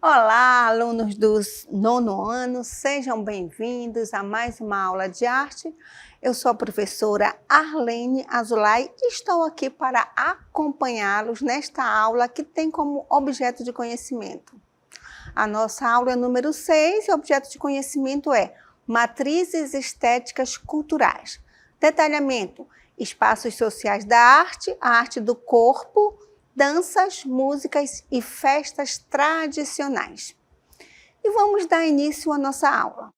Olá, alunos do nono ano, sejam bem-vindos a mais uma aula de arte. Eu sou a professora Arlene Azulay e estou aqui para acompanhá-los nesta aula que tem como objeto de conhecimento. A nossa aula é número 6 e o objeto de conhecimento é Matrizes Estéticas Culturais. Detalhamento: espaços sociais da arte, a arte do corpo, danças, músicas e festas tradicionais. E vamos dar início à nossa aula.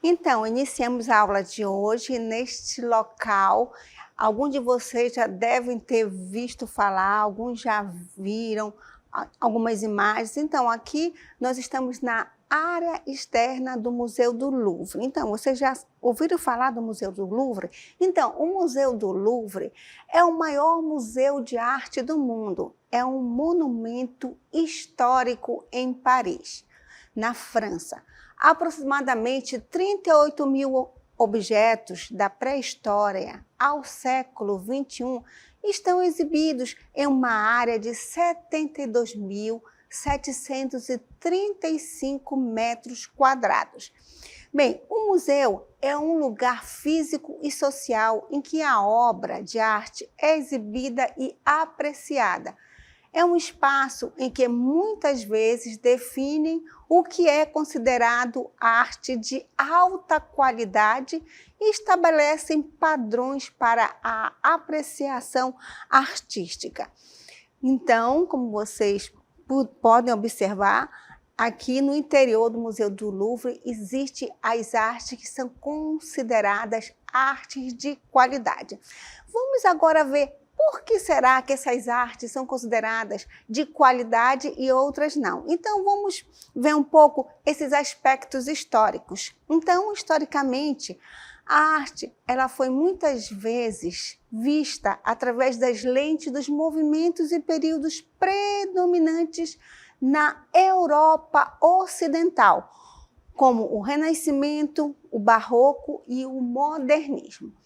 Então, iniciamos a aula de hoje neste local. Alguns de vocês já devem ter visto falar, alguns já viram algumas imagens. Então, aqui nós estamos na área externa do Museu do Louvre. Então, vocês já ouviram falar do Museu do Louvre? Então, o Museu do Louvre é o maior museu de arte do mundo. É um monumento histórico em Paris, na França. Aproximadamente 38 mil objetos da pré-história ao século XXI estão exibidos em uma área de 72.735 metros quadrados. Bem, o museu é um lugar físico e social em que a obra de arte é exibida e apreciada. É um espaço em que muitas vezes definem o que é considerado arte de alta qualidade e estabelecem padrões para a apreciação artística. Então, como vocês podem observar, aqui no interior do Museu do Louvre existem as artes que são consideradas artes de qualidade. Vamos agora ver por que será que essas artes são consideradas de qualidade e outras não? Então, vamos ver um pouco esses aspectos históricos. Então, historicamente, a arte ela foi muitas vezes vista através das lentes dos movimentos e períodos predominantes na Europa Ocidental, como o Renascimento, o Barroco e o Modernismo.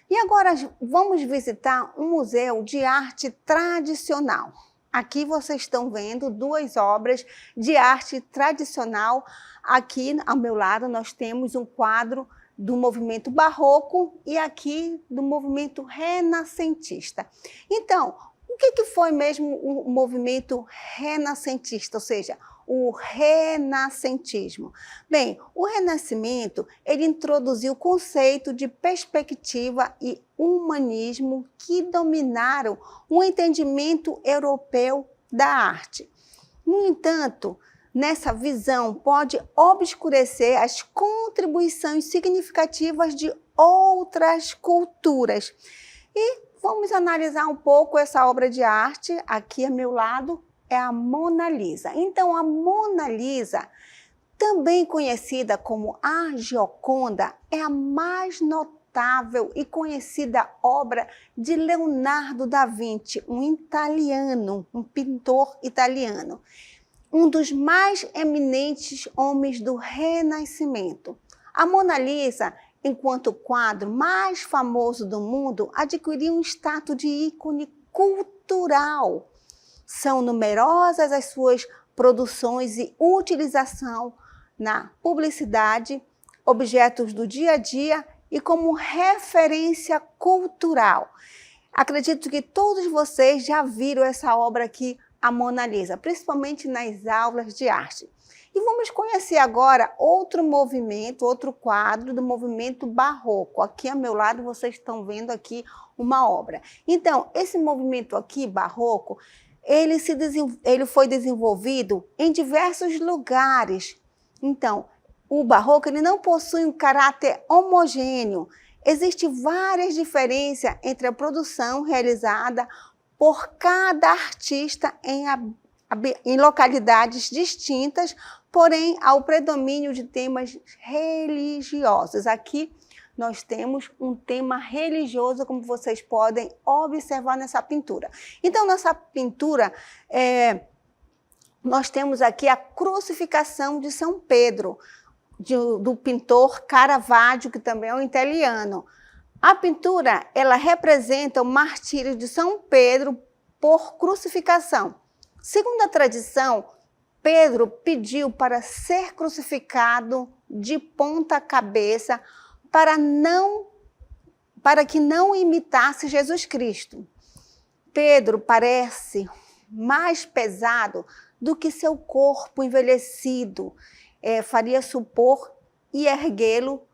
E agora vamos visitar um museu de arte tradicional. Aqui vocês estão vendo duas obras de arte tradicional. Aqui ao meu lado nós temos um quadro do movimento barroco e aqui do movimento renascentista. Então, o que foi mesmo o movimento renascentista, ou seja, o renascentismo? Bem, o Renascimento ele introduziu o conceito de perspectiva e humanismo que dominaram o entendimento europeu da arte. No entanto, nessa visão pode obscurecer as contribuições significativas de outras culturas. E vamos analisar um pouco essa obra de arte. Aqui a meu lado é a Mona Lisa. Então, a Mona Lisa, também conhecida como a Gioconda, é a mais notável e conhecida obra de Leonardo da Vinci, um italiano, um pintor italiano, um dos mais eminentes homens do Renascimento. A Mona Lisa, enquanto quadro mais famoso do mundo, adquiriu um status de ícone cultural. São numerosas as suas produções e utilização na publicidade, objetos do dia a dia e como referência cultural. Acredito que todos vocês já viram essa obra aqui, a Mona Lisa, principalmente nas aulas de arte. E vamos conhecer agora outro movimento, outro quadro do movimento barroco. Aqui ao meu lado vocês estão vendo aqui uma obra. Então, esse movimento aqui, barroco, ele foi desenvolvido em diversos lugares. Então, o barroco ele não possui um caráter homogêneo. Existem várias diferenças entre a produção realizada por cada artista em localidades distintas, porém, ao predomínio de temas religiosos. Aqui nós temos um tema religioso, como vocês podem observar nessa pintura. Então, nessa pintura, nós temos aqui a crucificação de São Pedro, do pintor Caravaggio, que também é um italiano. A pintura, ela representa o martírio de São Pedro por crucificação. Segundo a tradição, Pedro pediu para ser crucificado de ponta cabeça para que não imitasse Jesus Cristo. Pedro parece mais pesado do que seu corpo envelhecido faria supor, e erguê-lo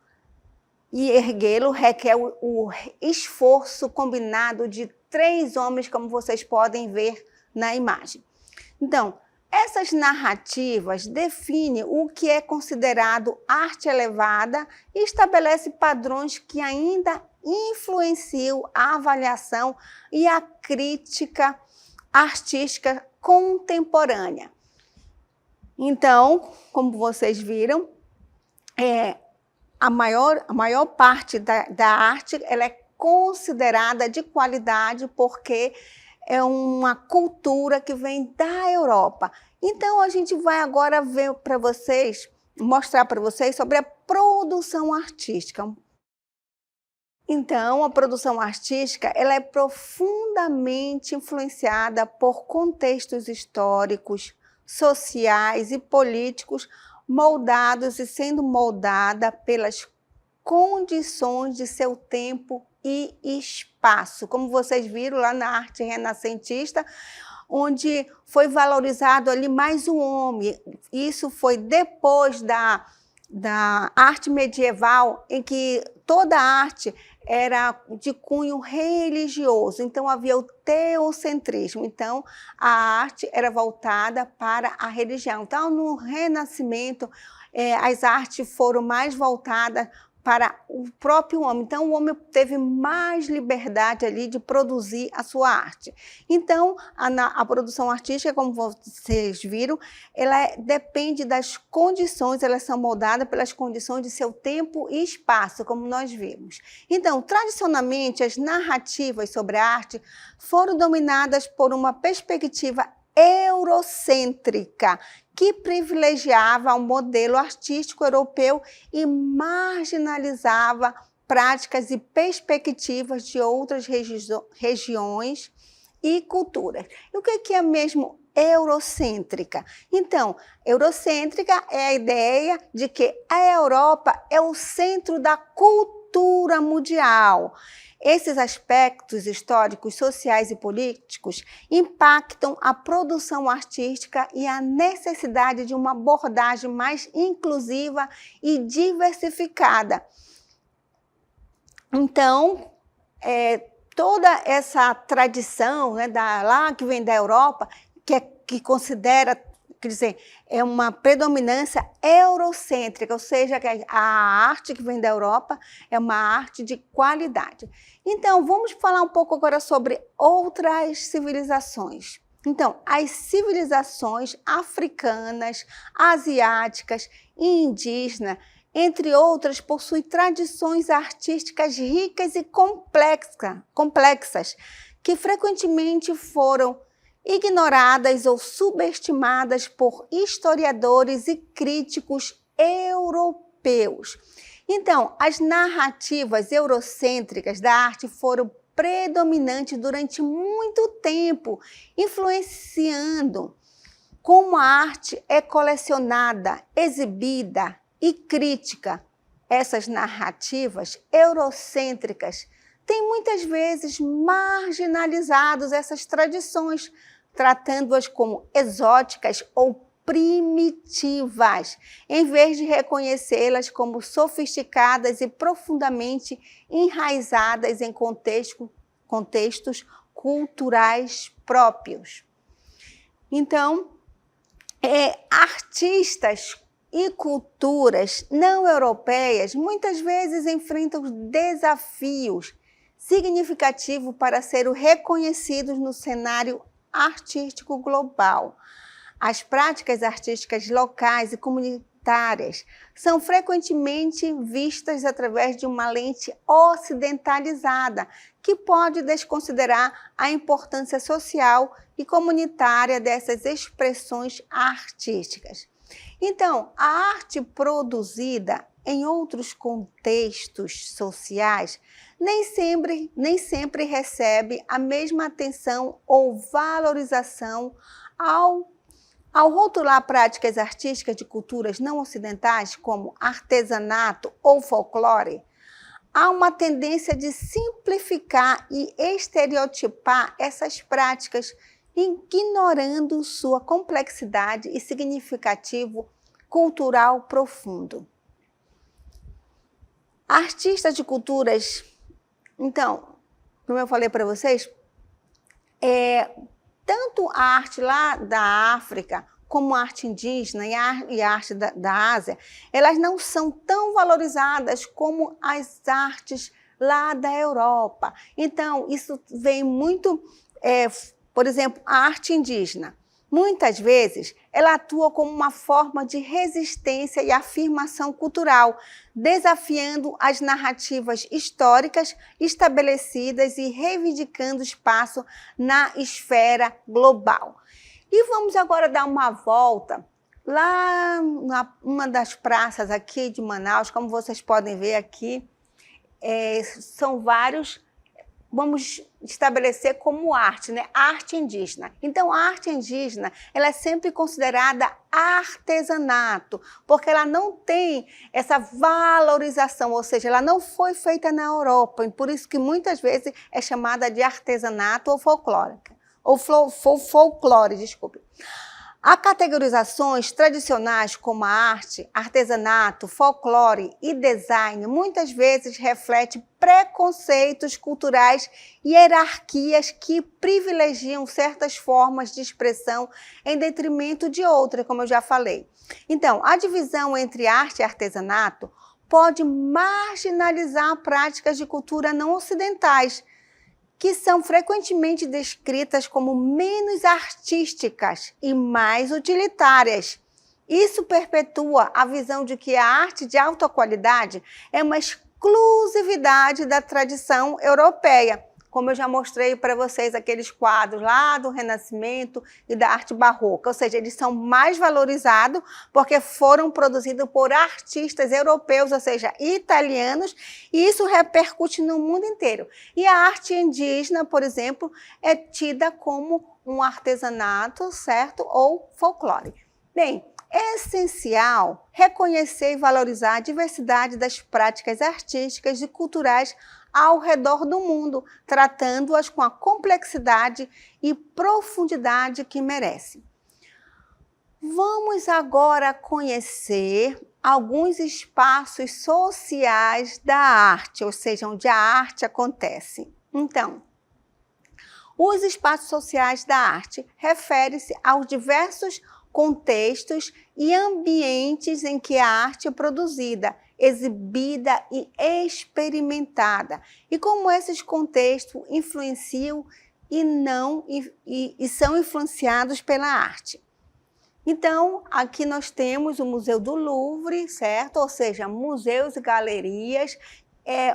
requer o esforço combinado de 3 homens, como vocês podem ver na imagem. Então, essas narrativas definem o que é considerado arte elevada e estabelece padrões que ainda influenciam a avaliação e a crítica artística contemporânea. Então, como vocês viram, a maior parte da arte ela é considerada de qualidade porque é uma cultura que vem da Europa. Então, a gente vai agora mostrar para vocês sobre a produção artística. Então, a produção artística ela é profundamente influenciada por contextos históricos, sociais e políticos, moldados e sendo moldada pelas condições de seu tempo e espaço. Como vocês viram lá na arte renascentista, onde foi valorizado ali mais o homem. Isso foi depois da arte medieval, em que toda a arte era de cunho religioso, então havia o teocentrismo, então a arte era voltada para a religião. Então, no Renascimento, as artes foram mais voltadas para o próprio homem. Então, o homem teve mais liberdade ali de produzir a sua arte. Então, a produção artística, como vocês viram, ela depende das condições, elas são moldadas pelas condições de seu tempo e espaço, como nós vimos. Então, tradicionalmente, as narrativas sobre a arte foram dominadas por uma perspectiva eurocêntrica, que privilegiava o modelo artístico europeu e marginalizava práticas e perspectivas de outras regiões e culturas. E o que é mesmo eurocêntrica? Então, eurocêntrica é a ideia de que a Europa é o centro da cultura mundial. Esses aspectos históricos, sociais e políticos impactam a produção artística e a necessidade de uma abordagem mais inclusiva e diversificada. Então, toda essa tradição, né, lá que vem da Europa, que considera, quer dizer, é uma predominância eurocêntrica, ou seja, que a arte que vem da Europa é uma arte de qualidade. Então, vamos falar um pouco agora sobre outras civilizações. Então, as civilizações africanas, asiáticas e indígenas, entre outras, possuem tradições artísticas ricas e complexas, que frequentemente foram ignoradas ou subestimadas por historiadores e críticos europeus. Então, as narrativas eurocêntricas da arte foram predominantes durante muito tempo, influenciando como a arte é colecionada, exibida e crítica. Essas narrativas eurocêntricas têm muitas vezes marginalizado essas tradições, tratando-as como exóticas ou primitivas, em vez de reconhecê-las como sofisticadas e profundamente enraizadas em contextos culturais próprios. Então, artistas e culturas não europeias muitas vezes enfrentam desafios significativos para serem reconhecidos no cenário artístico global. As práticas artísticas locais e comunitárias são frequentemente vistas através de uma lente ocidentalizada, que pode desconsiderar a importância social e comunitária dessas expressões artísticas. Então, a arte produzida em outros contextos sociais, nem sempre recebe a mesma atenção ou valorização ao rotular práticas artísticas de culturas não ocidentais, como artesanato ou folclore. Há uma tendência de simplificar e estereotipar essas práticas, ignorando sua complexidade e significativo cultural profundo. Artistas de culturas, então, como eu falei para vocês, tanto a arte lá da África, como a arte indígena e a arte da Ásia, elas não são tão valorizadas como as artes lá da Europa. Então, isso vem muito, por exemplo, a arte indígena. Muitas vezes, ela atua como uma forma de resistência e afirmação cultural, desafiando as narrativas históricas estabelecidas e reivindicando espaço na esfera global. E vamos agora dar uma volta lá numa das praças aqui de Manaus, como vocês podem ver aqui, são vários. Vamos estabelecer como arte, né? Arte indígena. Então, a arte indígena, ela é sempre considerada artesanato, porque ela não tem essa valorização, ou seja, ela não foi feita na Europa, e por isso que muitas vezes é chamada de artesanato ou folclore, desculpe. Há categorizações tradicionais como a arte, artesanato, folclore e design muitas vezes refletem preconceitos culturais e hierarquias que privilegiam certas formas de expressão em detrimento de outras, como eu já falei. Então, a divisão entre arte e artesanato pode marginalizar práticas de cultura não ocidentais, que são frequentemente descritas como menos artísticas e mais utilitárias. Isso perpetua a visão de que a arte de alta qualidade é uma exclusividade da tradição europeia, como eu já mostrei para vocês aqueles quadros lá do Renascimento e da arte barroca, ou seja, eles são mais valorizados porque foram produzidos por artistas europeus, ou seja, italianos, e isso repercute no mundo inteiro. E a arte indígena, por exemplo, é tida como um artesanato, certo? Ou folclore. Bem, é essencial reconhecer e valorizar a diversidade das práticas artísticas e culturais ao redor do mundo, tratando-as com a complexidade e profundidade que merecem. Vamos agora conhecer alguns espaços sociais da arte, ou seja, onde a arte acontece. Então, os espaços sociais da arte referem-se aos diversos contextos e ambientes em que a arte é produzida, exibida e experimentada, e como esses contextos influenciam e são influenciados pela arte. Então, aqui nós temos o Museu do Louvre, certo? Ou seja, museus e galerias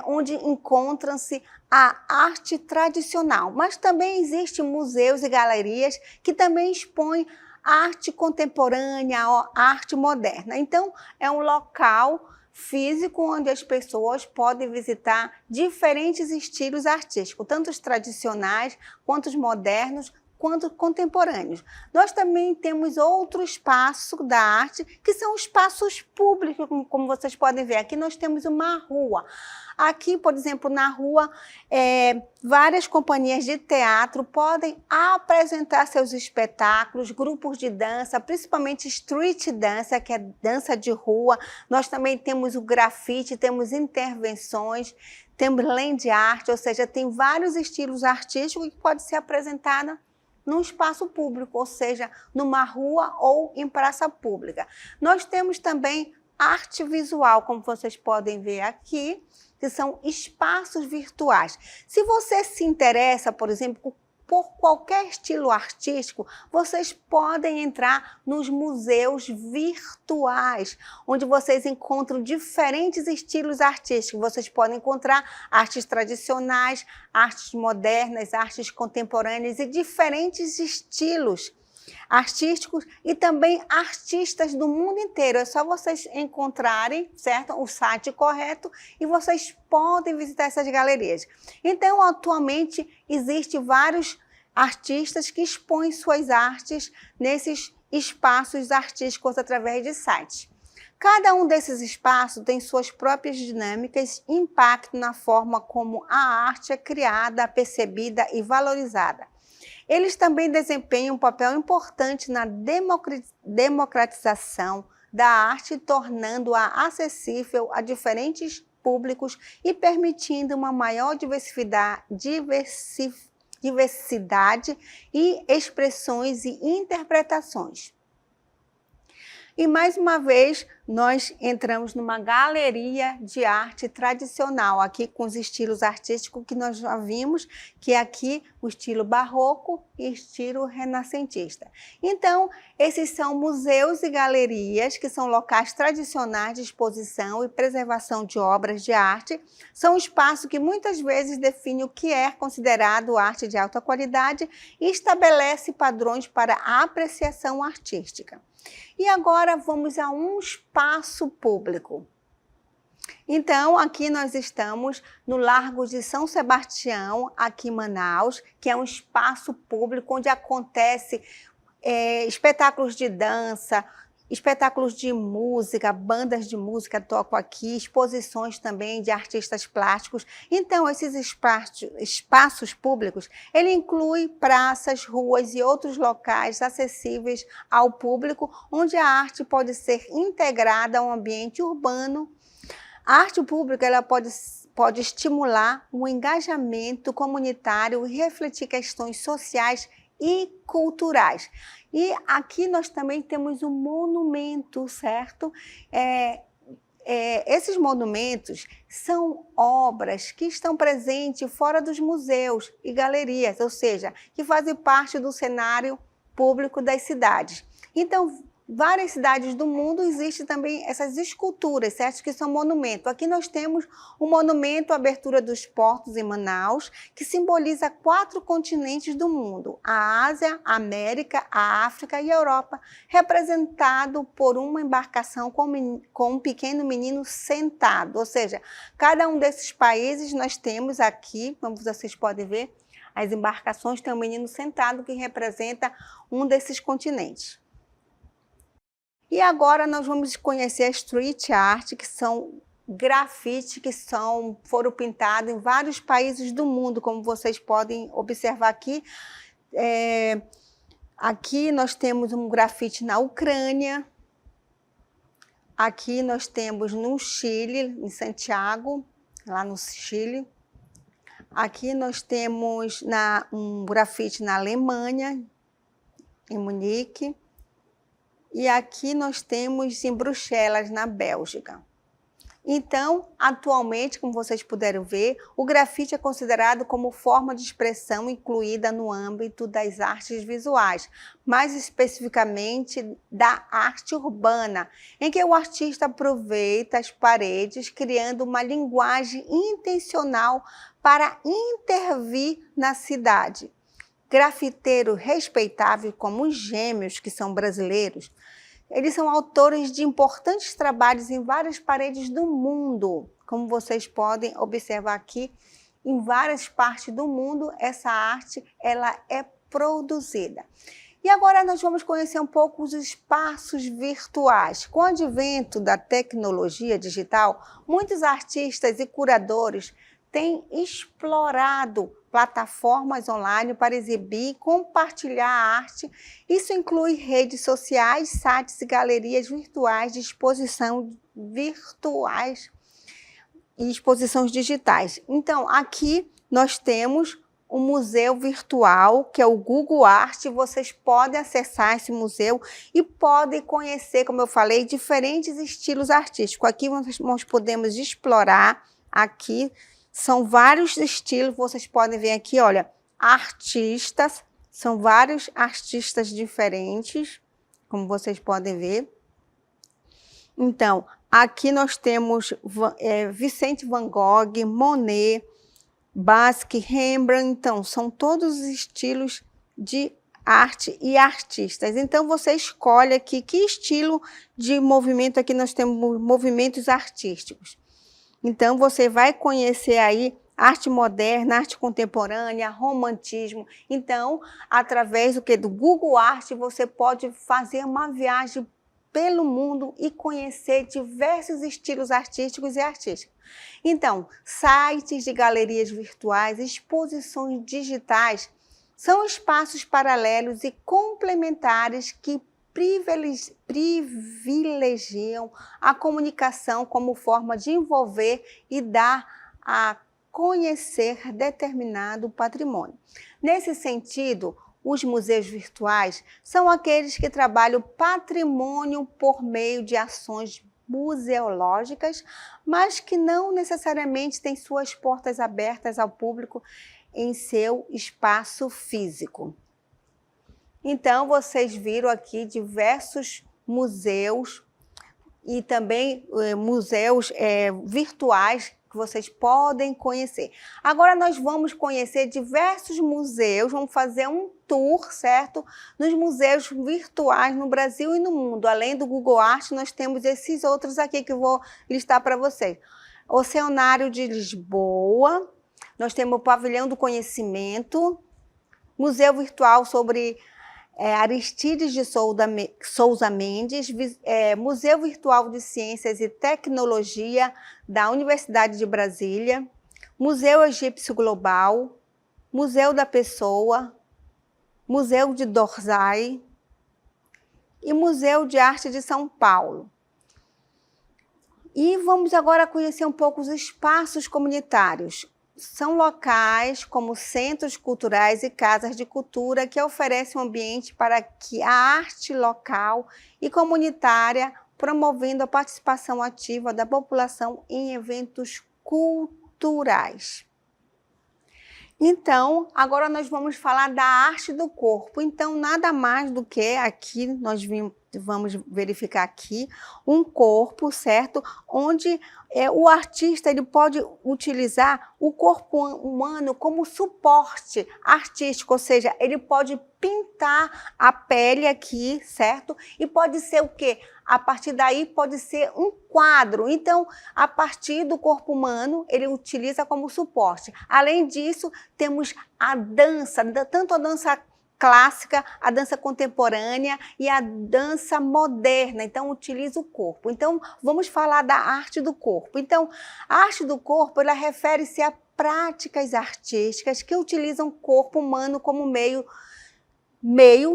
onde encontram-se a arte tradicional, mas também existem museus e galerias que também expõem arte contemporânea, arte moderna. Então, é um local físico onde as pessoas podem visitar diferentes estilos artísticos, tanto os tradicionais, quanto os modernos, quanto contemporâneos. Nós também temos outro espaço da arte, que são espaços públicos, como vocês podem ver. Aqui nós temos uma rua. Aqui, por exemplo, na rua, várias companhias de teatro podem apresentar seus espetáculos, grupos de dança, principalmente street dança, que é dança de rua. Nós também temos o grafite, temos intervenções, temos land art, ou seja, tem vários estilos artísticos que podem ser apresentados num espaço público, ou seja, numa rua ou em praça pública. Nós temos também arte visual, como vocês podem ver aqui, que são espaços virtuais. Se você se interessa, por exemplo, por qualquer estilo artístico, vocês podem entrar nos museus virtuais, onde vocês encontram diferentes estilos artísticos. Vocês podem encontrar artes tradicionais, artes modernas, artes contemporâneas e diferentes estilos artísticos e também artistas do mundo inteiro. É só vocês encontrarem, certo, o site correto e vocês podem visitar essas galerias. Então, atualmente, existem vários artistas que expõem suas artes nesses espaços artísticos através de sites. Cada um desses espaços tem suas próprias dinâmicas e impacto na forma como a arte é criada, percebida e valorizada. Eles também desempenham um papel importante na democratização da arte, tornando-a acessível a diferentes públicos e permitindo uma maior diversidade e expressões e interpretações. E mais uma vez, nós entramos numa galeria de arte tradicional, aqui com os estilos artísticos que nós já vimos, que é aqui o estilo barroco e estilo renascentista. Então, esses são museus e galerias, que são locais tradicionais de exposição e preservação de obras de arte. São espaços que muitas vezes definem o que é considerado arte de alta qualidade e estabelece padrões para a apreciação artística. E agora vamos a um espaço público. Então, aqui nós estamos no Largo de São Sebastião, aqui em Manaus, que é um espaço público onde acontece espetáculos de dança, espetáculos de música, bandas de música tocam aqui, exposições também de artistas plásticos. Então, esses espaços públicos, ele inclui praças, ruas e outros locais acessíveis ao público, onde a arte pode ser integrada ao ambiente urbano. A arte pública ela pode estimular um engajamento comunitário e refletir questões sociais e culturais. E aqui nós também temos um monumento, certo? Esses monumentos são obras que estão presentes fora dos museus e galerias, ou seja, que fazem parte do cenário público das cidades. Então, várias cidades do mundo existem também essas esculturas, certo? Que são monumentos. Aqui nós temos o monumento à abertura dos portos em Manaus, que simboliza 4 continentes do mundo, a Ásia, a América, a África e a Europa, representado por uma embarcação com um pequeno menino sentado. Ou seja, cada um desses países nós temos aqui, como vocês podem ver, as embarcações têm um menino sentado que representa um desses continentes. E agora nós vamos conhecer a street art, que são grafites que foram pintados em vários países do mundo, como vocês podem observar aqui. Aqui nós temos um grafite na Ucrânia. Aqui nós temos no Chile, em Santiago, lá no Chile. Aqui nós temos um grafite na Alemanha, em Munique. E aqui nós temos em Bruxelas, na Bélgica. Então, atualmente, como vocês puderam ver, o grafite é considerado como forma de expressão incluída no âmbito das artes visuais, mais especificamente da arte urbana, em que o artista aproveita as paredes, criando uma linguagem intencional para intervir na cidade. Grafiteiro respeitável como os Gêmeos, que são brasileiros, eles são autores de importantes trabalhos em várias paredes do mundo. Como vocês podem observar aqui, em várias partes do mundo, essa arte ela é produzida. E agora nós vamos conhecer um pouco os espaços virtuais. Com o advento da tecnologia digital, muitos artistas e curadores têm explorado plataformas online para exibir e compartilhar a arte. Isso inclui redes sociais, sites e galerias virtuais de exposição virtuais e exposições digitais. Então, aqui nós temos um museu virtual, que é o Google Art. Vocês podem acessar esse museu e podem conhecer, como eu falei, diferentes estilos artísticos. Aqui nós podemos explorar, aqui são vários estilos, vocês podem ver aqui, olha, artistas, são vários artistas diferentes, como vocês podem ver. Então, aqui nós temos Vicente Van Gogh, Monet, Basquiat, Rembrandt. Então, são todos os estilos de arte e artistas. Então, você escolhe aqui que estilo de movimento. Aqui nós temos movimentos artísticos. Então, você vai conhecer aí arte moderna, arte contemporânea, romantismo. Então, através do Google Art, você pode fazer uma viagem pelo mundo e conhecer diversos estilos artísticos e artísticos. Então, sites de galerias virtuais, exposições digitais, são espaços paralelos e complementares que privilegiam a comunicação como forma de envolver e dar a conhecer determinado patrimônio. Nesse sentido, os museus virtuais são aqueles que trabalham patrimônio por meio de ações museológicas, mas que não necessariamente têm suas portas abertas ao público em seu espaço físico. Então, vocês viram aqui diversos museus e também museus virtuais que vocês podem conhecer. Agora nós vamos conhecer diversos museus, vamos fazer um tour, certo? Nos museus virtuais no Brasil e no mundo. Além do Google Art, nós temos esses outros aqui que eu vou listar para vocês. Oceanário de Lisboa, nós temos o Pavilhão do Conhecimento, Museu Virtual sobre Aristides de Souza Mendes, Museu Virtual de Ciências e Tecnologia da Universidade de Brasília, Museu Egípcio Global, Museu da Pessoa, Museu de Dorsai e Museu de Arte de São Paulo. E vamos agora conhecer um pouco os espaços comunitários. São locais como centros culturais e casas de cultura que oferecem um ambiente para que a arte local e comunitária, promovendo a participação ativa da população em eventos culturais. Então, agora nós vamos falar da arte do corpo. Então, nada mais do que aqui, vamos verificar aqui, um corpo, certo? Onde o artista ele pode utilizar o corpo humano como suporte artístico, ou seja, ele pode pintar a pele aqui, certo? E pode ser o quê? A partir daí pode ser um quadro. Então, a partir do corpo humano, ele utiliza como suporte. Além disso, temos a dança, tanto a dança clássica, a dança contemporânea e a dança moderna. Então, utiliza o corpo. Então, vamos falar da arte do corpo. Então, a arte do corpo, ela refere-se a práticas artísticas que utilizam o corpo humano como meio,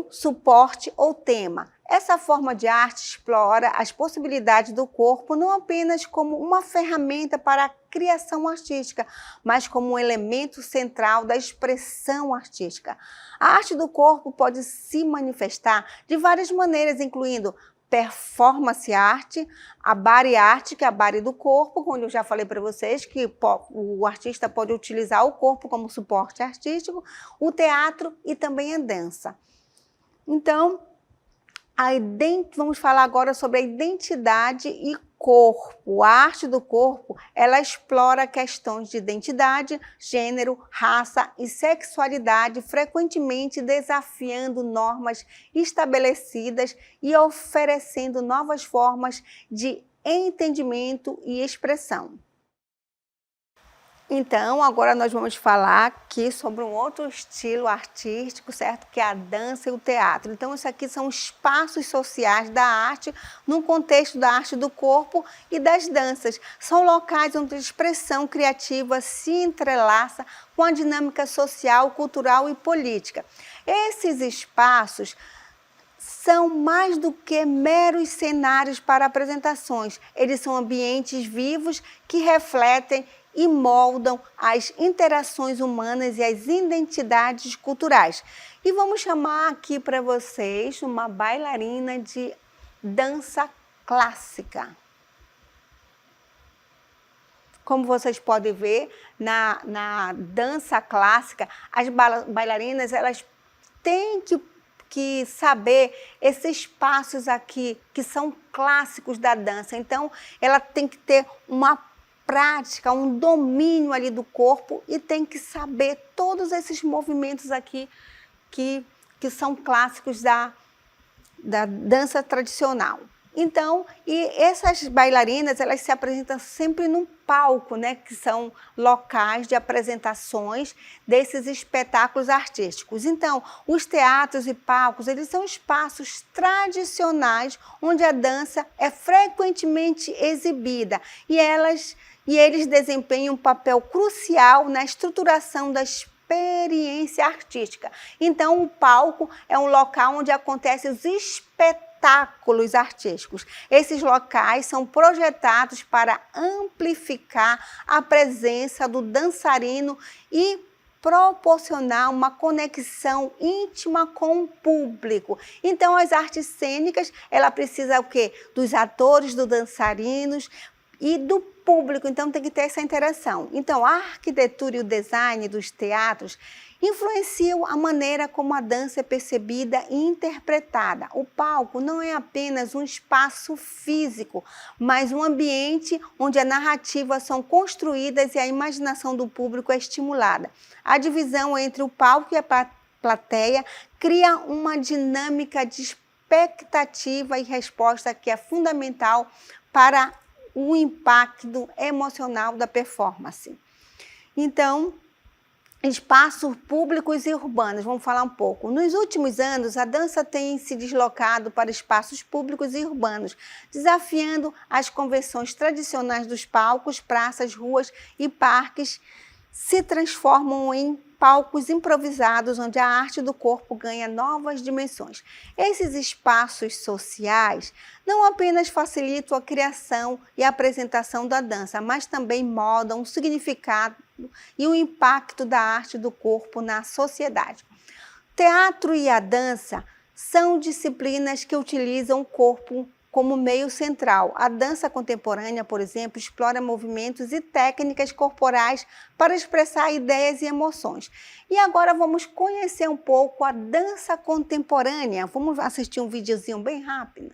suporte ou tema. Essa forma de arte explora as possibilidades do corpo não apenas como uma ferramenta para a criação artística, mas como um elemento central da expressão artística. A arte do corpo pode se manifestar de várias maneiras, incluindo performance arte, a body art, que é a body do corpo, onde eu já falei para vocês que o artista pode utilizar o corpo como suporte artístico, o teatro e também a dança. Então, vamos falar agora sobre a identidade e corpo. A arte do corpo, ela explora questões de identidade, gênero, raça e sexualidade, frequentemente desafiando normas estabelecidas e oferecendo novas formas de entendimento e expressão. Então, agora nós vamos falar aqui sobre um outro estilo artístico, certo? Que é a dança e o teatro. Então, isso aqui são espaços sociais da arte no contexto da arte do corpo e das danças. São locais onde a expressão criativa se entrelaça com a dinâmica social, cultural e política. Esses espaços são mais do que meros cenários para apresentações. Eles são ambientes vivos que refletem e moldam as interações humanas e as identidades culturais. E vamos chamar aqui para vocês uma bailarina de dança clássica. Como vocês podem ver, na dança clássica, as bailarinas elas têm que saber esses passos aqui, que são clássicos da dança. Então, ela tem que ter uma prática, um domínio ali do corpo e tem que saber todos esses movimentos aqui que que são clássicos da dança tradicional. Então, e essas bailarinas, elas se apresentam sempre num palco, né, que são locais de apresentações desses espetáculos artísticos. Então, os teatros e palcos, eles são espaços tradicionais onde a dança é frequentemente exibida e eles desempenham um papel crucial na estruturação da experiência artística. Então, o palco é um local onde acontecem os espetáculos artísticos. Esses locais são projetados para amplificar a presença do dançarino e proporcionar uma conexão íntima com o público. Então, as artes cênicas, ela precisa o quê? Dos atores, dos dançarinos e do público, então tem que ter essa interação. Então, a arquitetura e o design dos teatros influenciam a maneira como a dança é percebida e interpretada. O palco não é apenas um espaço físico, mas um ambiente onde as narrativas são construídas e a imaginação do público é estimulada. A divisão entre o palco e a plateia cria uma dinâmica de expectativa e resposta que é fundamental para o impacto emocional da performance. Então, espaços públicos e urbanos, vamos falar um pouco. Nos últimos anos, a dança tem se deslocado para espaços públicos e urbanos, desafiando as convenções tradicionais dos palcos, praças, ruas e parques, se transformam em palcos improvisados, onde a arte do corpo ganha novas dimensões. Esses espaços sociais não apenas facilitam a criação e a apresentação da dança, mas também moldam o significado e o impacto da arte do corpo na sociedade. O teatro e a dança são disciplinas que utilizam o corpo como meio central. A dança contemporânea, por exemplo, explora movimentos e técnicas corporais para expressar ideias e emoções. E agora vamos conhecer um pouco a dança contemporânea. Vamos assistir um videozinho bem rápido.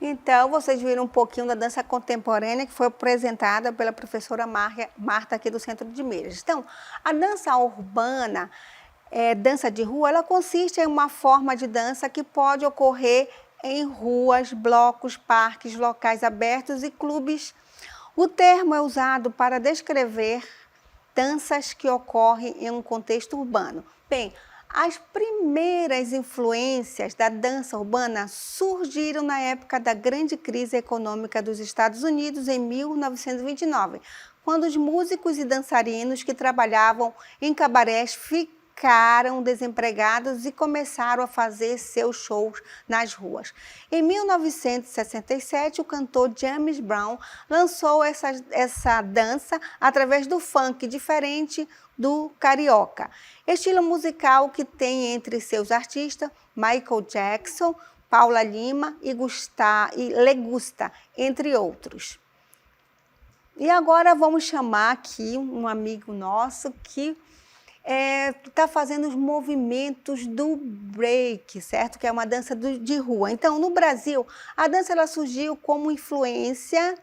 Então, vocês viram um pouquinho da dança contemporânea que foi apresentada pela professora Marta aqui do Centro de Meiras. Então, a dança urbana, dança de rua, ela consiste em uma forma de dança que pode ocorrer em ruas, blocos, parques, locais abertos e clubes. O termo é usado para descrever danças que ocorrem em um contexto urbano. Bem, as primeiras influências da dança urbana surgiram na época da grande crise econômica dos Estados Unidos, em 1929, quando os músicos e dançarinos que trabalhavam em cabarés ficaram desempregados e começaram a fazer seus shows nas ruas. Em 1967, o cantor James Brown lançou essa dança através do funk, diferente do carioca, estilo musical que tem entre seus artistas Michael Jackson, Paula Lima e Legusta, entre outros. E agora vamos chamar aqui um amigo nosso que está fazendo os movimentos do break, certo? Que é uma dança de rua. Então, no Brasil, a dança ela surgiu como influência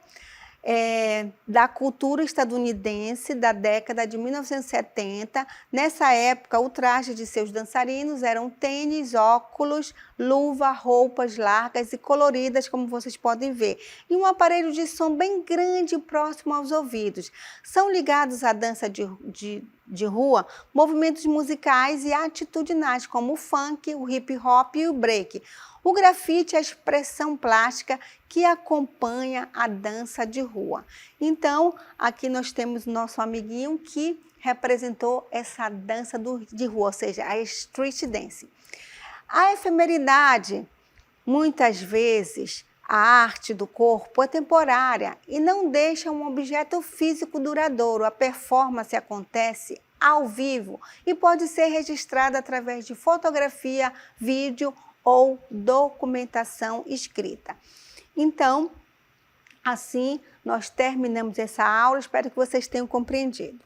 da cultura estadunidense da década de 1970. Nessa época, o traje de seus dançarinos eram tênis, óculos, luva, roupas largas e coloridas, como vocês podem ver, e um aparelho de som bem grande próximo aos ouvidos. São ligados à dança de rua movimentos musicais e atitudinais, como o funk, o hip hop e o break. O grafite é a expressão plástica que acompanha a dança de rua. Então, aqui nós temos nosso amiguinho que representou essa dança de rua, ou seja, a street dance. A efemeridade, muitas vezes, a arte do corpo é temporária e não deixa um objeto físico duradouro. A performance acontece ao vivo e pode ser registrada através de fotografia, vídeo ou documentação escrita. Então, assim, nós terminamos essa aula. Espero que vocês tenham compreendido.